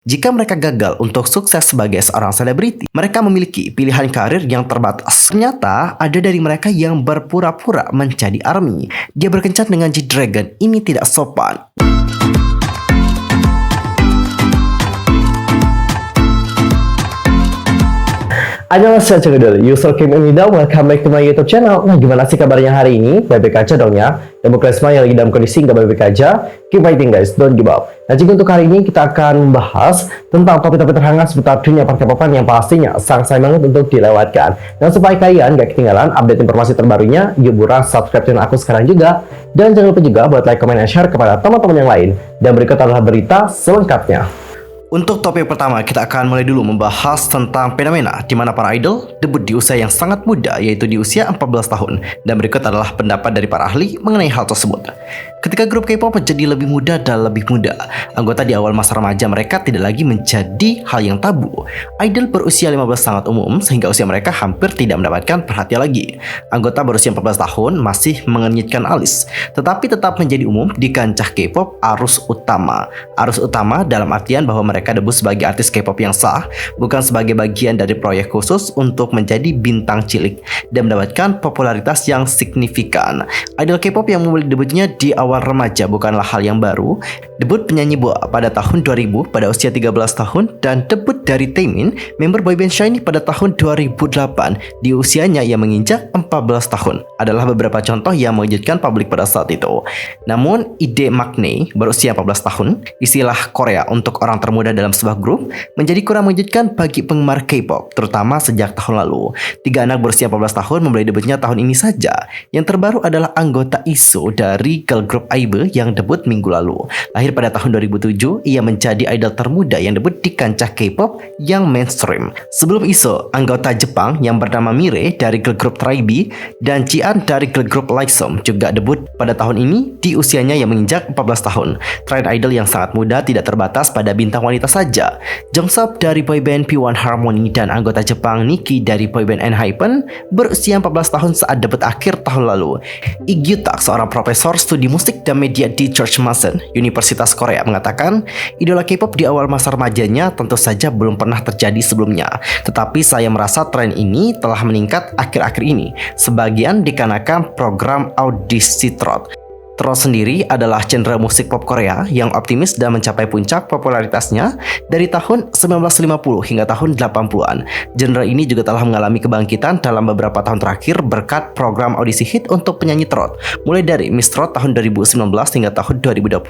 Jika mereka gagal untuk sukses sebagai seorang selebriti, mereka memiliki pilihan karir yang terbatas. Ternyata ada dari mereka yang berpura-pura menjadi ARMY. Dia berkencan dengan G-Dragon, ini tidak sopan. Annyeonghaseyo Cengedul, user Kim Emida, welcome back to my YouTube channel. Nah, gimana sih kabarnya hari ini? Baik-baik aja dong ya. Dan buat kalian semua yang lagi dalam kondisi nggak baik-baik aja, keep fighting guys, don't give up. Nah, jadi untuk hari ini kita akan membahas tentang topik-topik terhangat seputar dunia K-popan yang pastinya sangat sayang banget untuk dilewatkan. Dan supaya kalian gak ketinggalan update informasi terbarunya, yuk buruan subscribe channel aku sekarang juga. Dan jangan lupa juga buat like, comment, dan share kepada teman-teman yang lain. Dan berikut adalah berita selengkapnya. Untuk topik pertama, kita akan mulai dulu membahas tentang fenomena di mana para idol debut di usia yang sangat muda, yaitu di usia 14 tahun. Dan berikut adalah pendapat dari para ahli mengenai hal tersebut. Ketika grup K-pop menjadi lebih muda dan lebih muda, anggota di awal masa remaja mereka tidak lagi menjadi hal yang tabu. Idol berusia 15 sangat umum, sehingga usia mereka hampir tidak mendapatkan perhatian lagi. Anggota berusia 14 tahun masih mengenyitkan alis, tetapi tetap menjadi umum di kancah K-pop arus utama. Arus utama dalam artian bahwa mereka debut sebagai artis K-pop yang sah, bukan sebagai bagian dari proyek khusus untuk menjadi bintang cilik dan mendapatkan popularitas yang signifikan. Idol K-pop yang memulai debutnya di awal remaja bukanlah hal yang baru. Debut penyanyi Boa pada tahun 2000 pada usia 13 tahun dan debut dari Taemin, member boyband SHINee pada tahun 2008 di usianya yang menginjak 14 tahun adalah beberapa contoh yang mengejutkan publik pada saat itu. Namun, ide Maknae berusia 14 tahun, istilah Korea untuk orang termuda dalam sebuah grup, menjadi kurang mengejutkan bagi penggemar K-pop, terutama sejak tahun lalu. 3 anak berusia 14 tahun memulai debutnya tahun ini saja. Yang terbaru adalah anggota ISO dari girl group AIBE yang debut minggu lalu. Lahir pada tahun 2007, ia menjadi idol termuda yang debut di kancah K-pop yang mainstream. Sebelum ISO, anggota Jepang yang bernama Mire dari girl group TRIBE dan Jian dari girl group Lightsome juga debut pada tahun ini di usianya yang menginjak 14 tahun. Tren idol yang sangat muda tidak terbatas pada bintang wanita saja. Jongseop dari boyband P1 Harmony dan anggota Jepang Nikki dari boyband ENHYPEN berusia 14 tahun saat debut akhir tahun lalu. Lee Gyu-tak, seorang profesor studi musik dan media di George Mason, Universitas Korea, mengatakan idola K-pop di awal masa remajanya tentu saja belum pernah terjadi sebelumnya. Tetapi saya merasa tren ini telah meningkat akhir-akhir ini, sebagian dikarenakan program audisi trot. Trot sendiri adalah genre musik pop Korea yang optimis dan mencapai puncak popularitasnya dari tahun 1950 hingga tahun 80-an. Genre ini juga telah mengalami kebangkitan dalam beberapa tahun terakhir berkat program audisi hit untuk penyanyi trot, mulai dari Miss Trot tahun 2019 hingga tahun 2021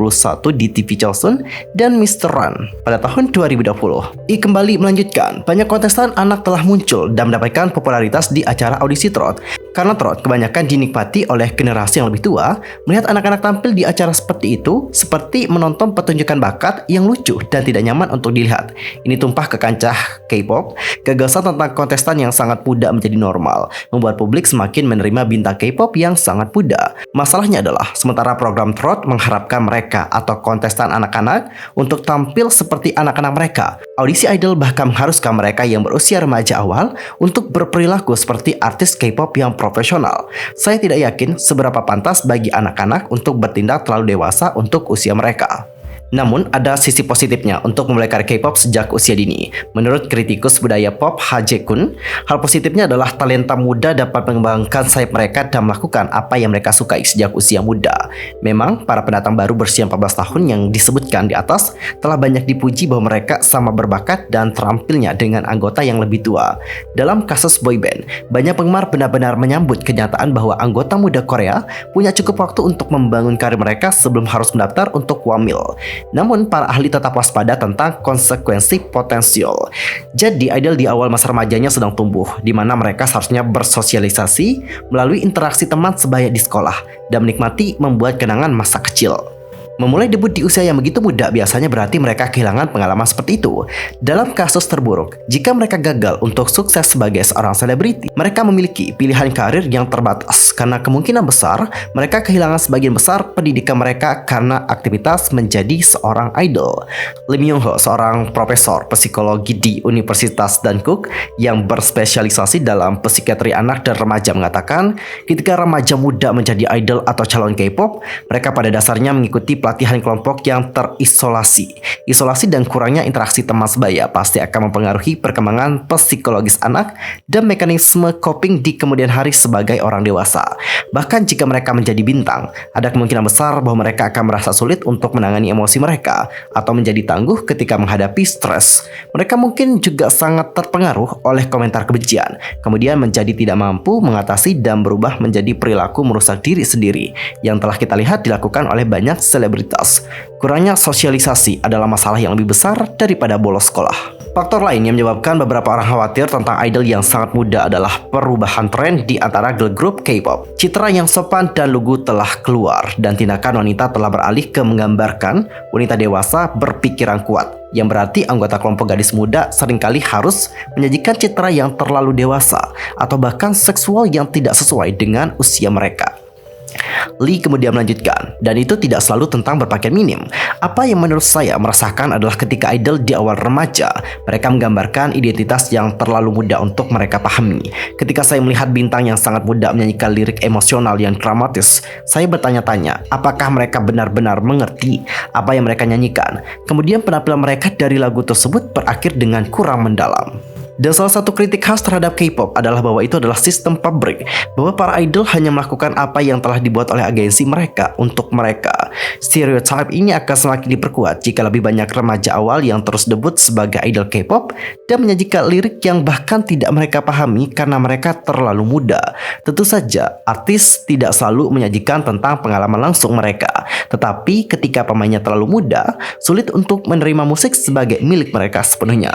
di TV Chosun dan Mr. Run pada tahun 2020. I kembali melanjutkan, banyak kontestan anak telah muncul dan mendapatkan popularitas di acara audisi trot. Karena trot kebanyakan dinikmati oleh generasi yang lebih tua, melihat anak-anak tampil di acara seperti itu seperti menonton pertunjukan bakat yang lucu dan tidak nyaman untuk dilihat. Ini tumpah ke kancah K-pop. Gagasan tentang kontestan yang sangat muda menjadi normal, membuat publik semakin menerima bintang K-pop yang sangat muda. Masalahnya adalah, sementara program trot mengharapkan mereka atau kontestan anak-anak untuk tampil seperti anak-anak mereka, audisi idol bahkan mengharuskan mereka yang berusia remaja awal untuk berperilaku seperti artis K-pop yang profesional. Saya tidak yakin seberapa pantas bagi anak-anak untuk bertindak terlalu dewasa untuk usia mereka. Namun, ada sisi positifnya untuk memulai karir K-pop sejak usia dini. Menurut kritikus budaya pop Ha Jae-kun, hal positifnya adalah talenta muda dapat mengembangkan sayap mereka dan melakukan apa yang mereka sukai sejak usia muda. Memang, para pendatang baru berusia 14 tahun yang disebutkan di atas telah banyak dipuji bahwa mereka sama berbakat dan terampilnya dengan anggota yang lebih tua. Dalam kasus boyband, banyak penggemar benar-benar menyambut kenyataan bahwa anggota muda Korea punya cukup waktu untuk membangun karir mereka sebelum harus mendaftar untuk wamil. Namun, para ahli tetap waspada tentang konsekuensi potensial. Jadi, idol di awal masa remajanya sedang tumbuh, di mana mereka seharusnya bersosialisasi melalui interaksi teman sebaya di sekolah dan menikmati membuat kenangan masa kecil. Memulai debut di usia yang begitu muda biasanya berarti mereka kehilangan pengalaman seperti itu. Dalam kasus terburuk, jika mereka gagal untuk sukses sebagai seorang selebriti, mereka memiliki pilihan karir yang terbatas karena kemungkinan besar mereka kehilangan sebagian besar pendidikan mereka karena aktivitas menjadi seorang idol. Lee Myung-ho, seorang profesor psikologi di Universitas Dankook yang berspesialisasi dalam psikiatri anak dan remaja, mengatakan ketika remaja muda menjadi idol atau calon K-pop, mereka pada dasarnya mengikuti pelatihan kelompok yang terisolasi. Isolasi dan kurangnya interaksi teman sebaya pasti akan mempengaruhi perkembangan psikologis anak dan mekanisme coping di kemudian hari sebagai orang dewasa. Bahkan jika mereka menjadi bintang, ada kemungkinan besar bahwa mereka akan merasa sulit untuk menangani emosi mereka atau menjadi tangguh ketika menghadapi stres. Mereka mungkin juga sangat terpengaruh oleh komentar kebencian, kemudian menjadi tidak mampu mengatasi dan berubah menjadi perilaku merusak diri sendiri yang telah kita lihat dilakukan oleh banyak selebritas. Kurangnya sosialisasi adalah masalah yang lebih besar daripada bolos sekolah. Faktor lain yang menyebabkan beberapa orang khawatir tentang idol yang sangat muda adalah perubahan tren di antara girl group K-pop. Citra yang sopan dan lugu telah keluar dan tindakan wanita telah beralih ke menggambarkan wanita dewasa berpikiran kuat, yang berarti anggota kelompok gadis muda seringkali harus menyajikan citra yang terlalu dewasa atau bahkan seksual yang tidak sesuai dengan usia mereka. Lee kemudian melanjutkan, dan itu tidak selalu tentang berpakaian minim. Apa yang menurut saya merasakan adalah ketika idol di awal remaja, mereka menggambarkan identitas yang terlalu muda untuk mereka pahami. Ketika saya melihat bintang yang sangat muda menyanyikan lirik emosional yang dramatis, saya bertanya-tanya, apakah mereka benar-benar mengerti apa yang mereka nyanyikan? Kemudian penampilan mereka dari lagu tersebut berakhir dengan kurang mendalam. Dan salah satu kritik khas terhadap K-pop adalah bahwa itu adalah sistem pabrik, bahwa para idol hanya melakukan apa yang telah dibuat oleh agensi mereka untuk mereka. Stereotype ini akan semakin diperkuat jika lebih banyak remaja awal yang terus debut sebagai idol K-pop dan menyajikan lirik yang bahkan tidak mereka pahami karena mereka terlalu muda. Tentu saja, artis tidak selalu menyajikan tentang pengalaman langsung mereka, tetapi ketika pemainnya terlalu muda, sulit untuk menerima musik sebagai milik mereka sepenuhnya.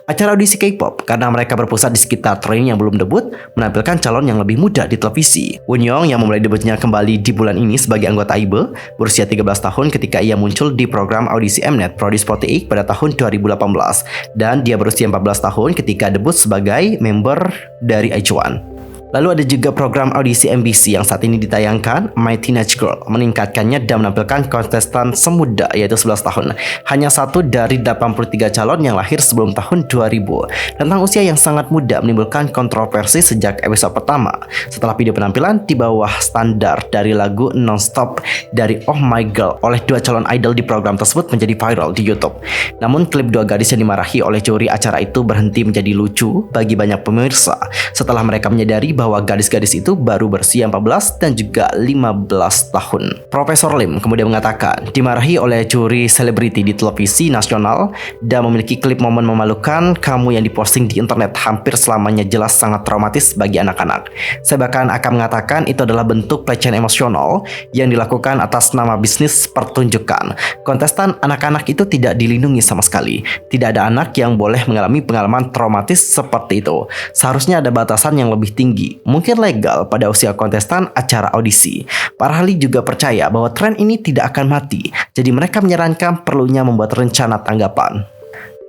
Acara audisi K-pop karena mereka berpusat di sekitar train yang belum debut, menampilkan calon yang lebih muda di televisi. Wonyoung yang memulai debutnya kembali di bulan ini sebagai anggota IBE, berusia 13 tahun ketika ia muncul di program audisi Mnet Produce 48 pada tahun 2018. Dan dia berusia 14 tahun ketika debut sebagai member dari iQOO. Lalu ada juga program audisi MBC yang saat ini ditayangkan, My Teenage Girl, meningkatkannya dan menampilkan kontestan semuda yaitu 11 tahun. Hanya satu dari 83 calon yang lahir sebelum tahun 2000. Tentang usia yang sangat muda menimbulkan kontroversi sejak episode pertama, setelah video penampilan di bawah standar dari lagu Non-Stop dari Oh My Girl oleh dua calon idol di program tersebut menjadi viral di YouTube. Namun klip dua gadis yang dimarahi oleh juri acara itu berhenti menjadi lucu bagi banyak pemirsa setelah mereka menyadari bahwa gadis-gadis itu baru berusia 14 dan juga 15 tahun. Profesor Lim kemudian mengatakan dimarahi oleh juri selebriti di televisi nasional dan memiliki klip momen memalukan kamu yang diposting di internet hampir selamanya jelas sangat traumatis bagi anak-anak. Saya bahkan akan mengatakan itu adalah bentuk pelecehan emosional yang dilakukan atas nama bisnis pertunjukan. Kontestan anak-anak itu tidak dilindungi sama sekali. Tidak ada anak yang boleh mengalami pengalaman traumatis seperti itu. Seharusnya ada batasan yang lebih tinggi, mungkin legal pada usia kontestan acara audisi. Para ahli juga percaya bahwa tren ini tidak akan mati, jadi mereka menyarankan perlunya membuat rencana tanggapan.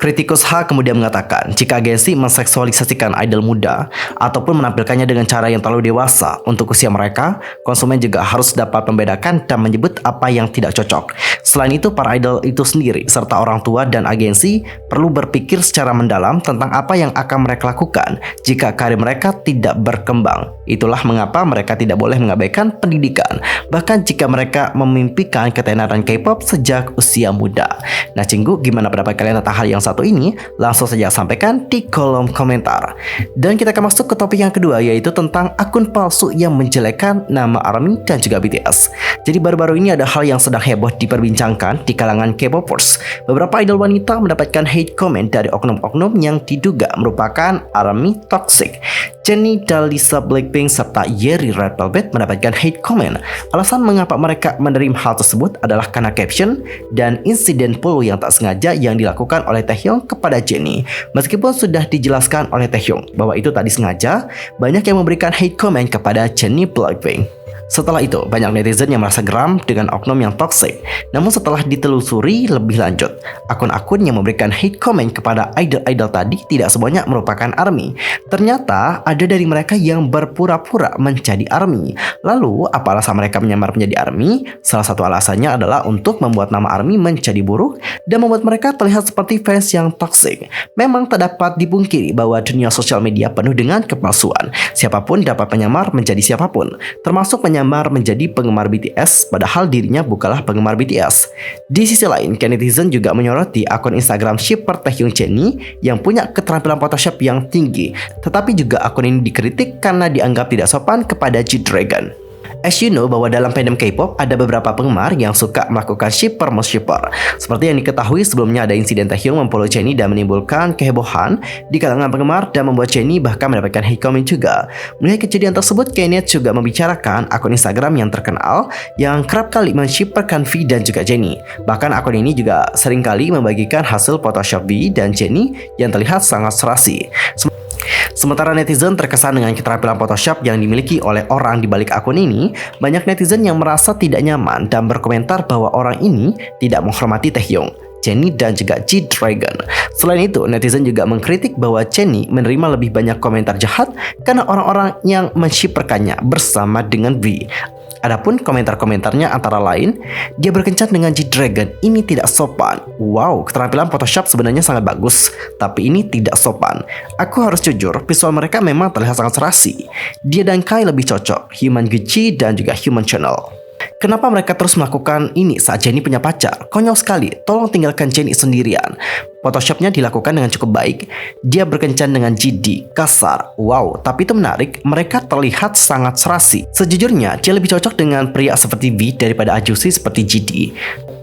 Kritikus H kemudian mengatakan, jika agensi menseksualisasikan idol muda ataupun menampilkannya dengan cara yang terlalu dewasa untuk usia mereka, konsumen juga harus dapat membedakan dan menyebut apa yang tidak cocok. Selain itu, para idol itu sendiri serta orang tua dan agensi perlu berpikir secara mendalam tentang apa yang akan mereka lakukan jika karir mereka tidak berkembang. Itulah mengapa mereka tidak boleh mengabaikan pendidikan, bahkan jika mereka memimpikan ketenaran K-pop sejak usia muda. Nah, Cinggu, gimana pendapat kalian tentang hal yang satu ini? Langsung saja sampaikan di kolom komentar. Dan kita akan masuk ke topik yang kedua, yaitu tentang akun palsu yang menjelekkan nama ARMY dan juga BTS. Jadi baru-baru ini ada hal yang sedang heboh diperbincangkan di kalangan K-popers. Beberapa idol wanita mendapatkan hate comment dari oknum-oknum yang diduga merupakan ARMY toxic. Jennie dan Lisa Blackpink serta Yeri Red Velvet mendapatkan hate comment. Alasan mengapa mereka menerima hal tersebut adalah karena caption dan insiden follow yang tak sengaja yang dilakukan oleh Taehyung kepada Jennie. Meskipun sudah dijelaskan oleh Taehyung bahwa itu tak disengaja, banyak yang memberikan hate comment kepada Jennie Blackpink. Setelah itu, banyak netizen yang merasa geram dengan oknum yang toksik. Namun setelah ditelusuri lebih lanjut, akun-akun yang memberikan hate comment kepada idol-idol tadi tidak semuanya merupakan ARMY. Ternyata ada dari mereka yang berpura-pura menjadi ARMY. Lalu, apa alasan mereka menyamar menjadi ARMY? Salah satu alasannya adalah untuk membuat nama ARMY menjadi buruk dan membuat mereka terlihat seperti fans yang toksik. Memang tak dapat dipungkiri bahwa dunia sosial media penuh dengan kepalsuan. Siapapun dapat menyamar menjadi siapapun, termasuk menyamar menyamar menjadi penggemar BTS padahal dirinya bukanlah penggemar BTS. Di sisi lain, netizen juga menyoroti akun Instagram shipper Taehyung Jennie yang punya keterampilan Photoshop yang tinggi. Tetapi juga akun ini dikritik karena dianggap tidak sopan kepada G-Dragon. As you know bahwa dalam fandom K-pop ada beberapa penggemar yang suka melakukan shipper most shipper. Seperti yang diketahui sebelumnya ada insiden Taehyung memfollow Jennie dan menimbulkan kehebohan di kalangan penggemar dan membuat Jennie bahkan mendapatkan hate comment juga. Melihat kejadian tersebut, Knet juga membicarakan akun Instagram yang terkenal yang kerap kali menshipperkan V dan juga Jennie. Bahkan akun ini juga seringkali membagikan hasil Photoshop V dan Jennie yang terlihat sangat serasi. Sementara netizen terkesan dengan keterampilan Photoshop yang dimiliki oleh orang di balik akun ini, banyak netizen yang merasa tidak nyaman dan berkomentar bahwa orang ini tidak menghormati Taehyung, Jennie dan juga G-Dragon. Selain itu, netizen juga mengkritik bahwa Jennie menerima lebih banyak komentar jahat karena orang-orang yang menshipperkannya bersama dengan V. Adapun komentar-komentarnya antara lain, dia berkencan dengan G-Dragon, ini tidak sopan. Wow, keterampilan Photoshop sebenarnya sangat bagus, tapi ini tidak sopan. Aku harus jujur, visual mereka memang terlihat sangat serasi. Dia dan Kai lebih cocok, Human Gucci dan juga Human Channel. Kenapa mereka terus melakukan ini saat Jennie punya pacar? Konyol sekali, tolong tinggalkan Jennie sendirian. Photoshopnya dilakukan dengan cukup baik. Dia berkencan dengan GD, kasar. Wow, tapi itu menarik, mereka terlihat sangat serasi. Sejujurnya, dia lebih cocok dengan pria seperti V daripada Ajusi seperti GD.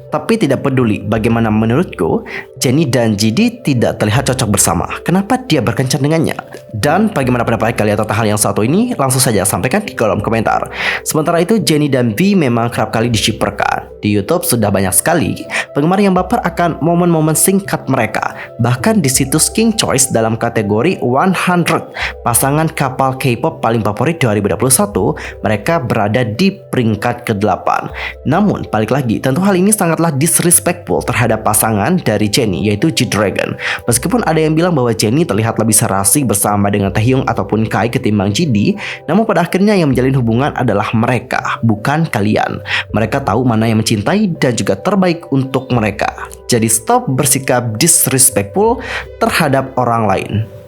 Tapi tidak peduli bagaimana menurutku, Jennie dan GD tidak terlihat cocok bersama. Kenapa dia berkencan dengannya? Dan bagaimana pendapat kalian tentang hal yang satu ini? Langsung saja sampaikan di kolom komentar. Sementara itu, Jennie dan V memang kerap kali dishipperkan. Di YouTube sudah banyak sekali penggemar yang baper akan momen-momen singkat mereka. Bahkan di situs King Choice dalam kategori 100 pasangan kapal K-pop paling favorit 2021, mereka berada di peringkat ke-8. Namun, balik lagi, tentu hal ini sangatlah disrespectful terhadap pasangan dari Jennie, yaitu G-Dragon. Meskipun ada yang bilang bahwa Jennie terlihat lebih serasi bersama dengan Taehyung ataupun Kai ketimbang GD, namun pada akhirnya yang menjalin hubungan adalah mereka, bukan kalian. Mereka tahu mana yang mencintai dan juga terbaik untuk mereka. Jadi stop bersikap disrespectful terhadap orang lain.